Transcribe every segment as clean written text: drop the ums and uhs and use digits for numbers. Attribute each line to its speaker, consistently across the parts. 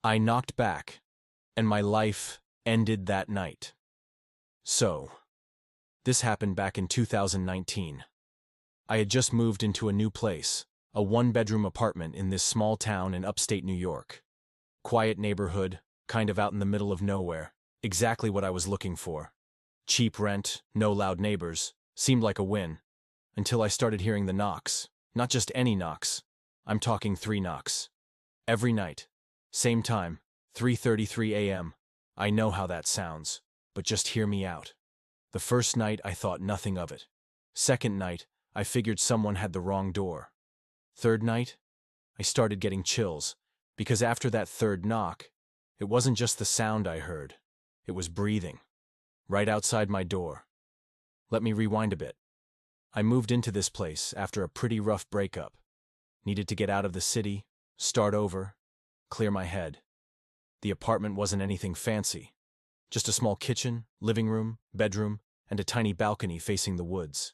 Speaker 1: I knocked back, and my life ended that night. So, this happened back in 2019. I had just moved into a new place, a one-bedroom apartment in this small town in upstate New York. Quiet neighborhood, kind of out in the middle of nowhere. Exactly what I was looking for. Cheap rent, no loud neighbors, seemed like a win. Until I started hearing the knocks. Not just any knocks. I'm talking 3 knocks. Every night. Same time, 3:33 a.m. I know how that sounds, but just hear me out. The first night I thought nothing of it. Second night, I figured someone had the wrong door. Third night, I started getting chills, because after that third knock, it wasn't just the sound I heard. It was breathing. Right outside my door. Let me rewind a bit. I moved into this place after a pretty rough breakup. Needed to get out of the city, start over, clear my head. The apartment wasn't anything fancy. Just a small kitchen, living room, bedroom, and a tiny balcony facing the woods.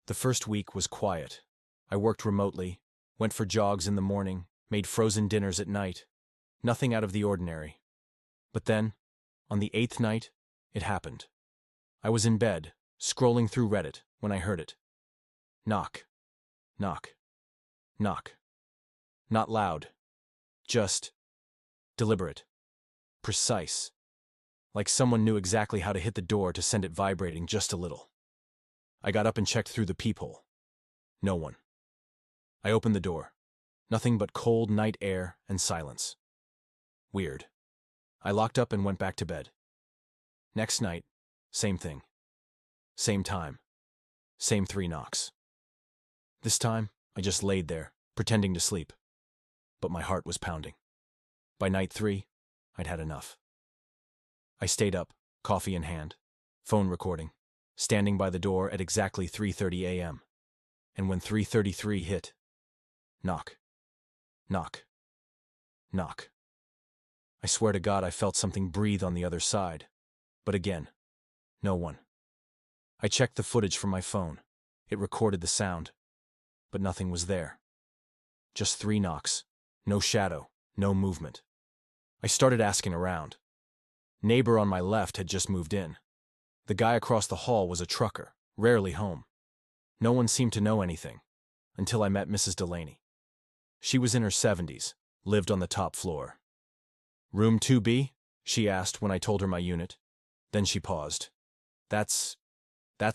Speaker 1: The first week was quiet. I worked remotely, went for jogs in the morning, made frozen dinners at night. Nothing out of the ordinary. But then, on the 8th night, it happened. I was in bed, scrolling through Reddit, when I heard it. Knock. Knock. Knock. Not loud. Just deliberate. Precise. Like someone knew exactly how to hit the door to send it vibrating just a little. I got up and checked through the peephole. No one. I opened the door. Nothing but cold night air and silence. Weird. I locked up and went back to bed. Next night, same thing. Same time. Same 3 knocks. This time, I just laid there, pretending to sleep. But my heart was pounding. By night 3, I'd had enough. I stayed up, coffee in hand, phone recording, standing by the door at exactly 3:30 a.m. And when 3:33 hit, knock. Knock. Knock. I swear to God I felt something breathe on the other side. But again, no one. I checked the footage from my phone. It recorded the sound. But nothing was there. Just 3 knocks. No shadow. No movement. I started asking around. Neighbor on my left had just moved in. The guy across the hall was a trucker, rarely home. No one seemed to know anything, until I met Mrs. Delaney. She was in her 70s, lived on the top floor. Room 2B? She asked when I told her my unit. Then she paused. That's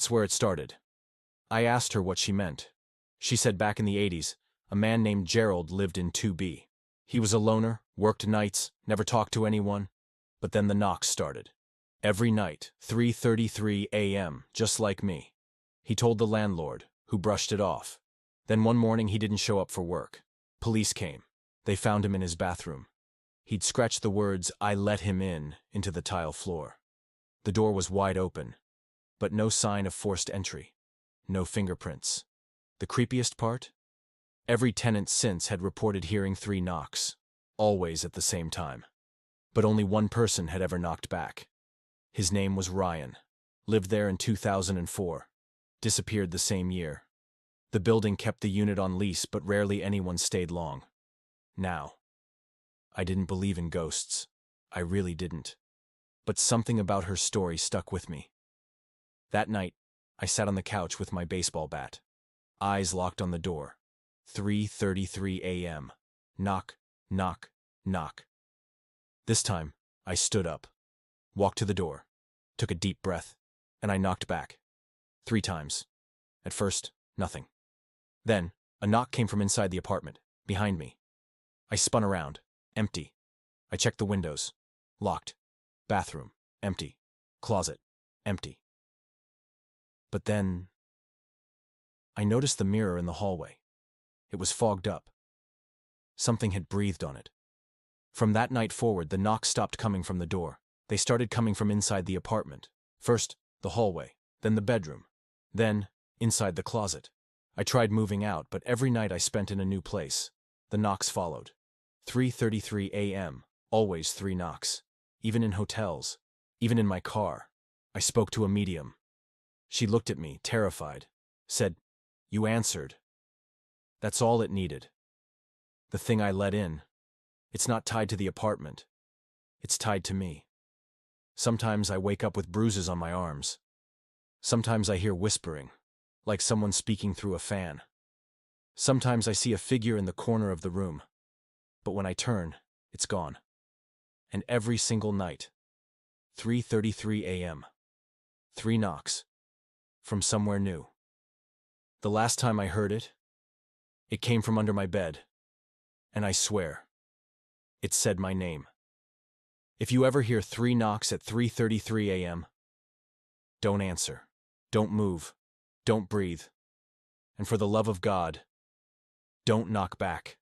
Speaker 1: where it started. I asked her what she meant. She said back in the 80s, a man named Gerald lived in 2B. He was a loner, worked nights, never talked to anyone. But then the knocks started. Every night, 3:33 a.m., just like me. He told the landlord, who brushed it off. Then one morning he didn't show up for work. Police came. They found him in his bathroom. He'd scratched the words, "I let him in," into the tile floor. The door was wide open, but no sign of forced entry. No fingerprints. The creepiest part? Every tenant since had reported hearing 3 knocks, always at the same time. But only one person had ever knocked back. His name was Ryan. Lived there in 2004. Disappeared the same year. The building kept the unit on lease, but rarely anyone stayed long. Now, I didn't believe in ghosts. I really didn't. But something about her story stuck with me. That night, I sat on the couch with my baseball bat. Eyes locked on the door. 3:33 a.m. Knock, knock, knock. This time, I stood up, walked to the door, took a deep breath, and I knocked back. 3 times. At first, nothing. Then, a knock came from inside the apartment, behind me. I spun around. Empty. I checked the windows. Locked. Bathroom. Empty. Closet. Empty. But then, I noticed the mirror in the hallway. It was fogged up. Something had breathed on it. From that night forward, the knocks stopped coming from the door. They started coming from inside the apartment. First, the hallway, then the bedroom, then inside the closet. I tried moving out, but every night I spent in a new place. The knocks followed. 3:33 a.m., always 3 knocks. Even in hotels, even in my car. I spoke to a medium. She looked at me, terrified, said, "You answered." That's all it needed. The thing I let in It's not tied to the apartment. It's tied to me. Sometimes I wake up with bruises on my arms. Sometimes I hear whispering, like someone speaking through a fan. Sometimes I see a figure in the corner of the room, but when I turn, it's gone. And every single night, 3:33 a.m., 3 knocks, from somewhere new. The last time I heard it, it came from under my bed, and I swear, it said my name. If you ever hear 3 knocks at 3:33 a.m., don't answer, don't move, don't breathe, and for the love of God, don't knock back.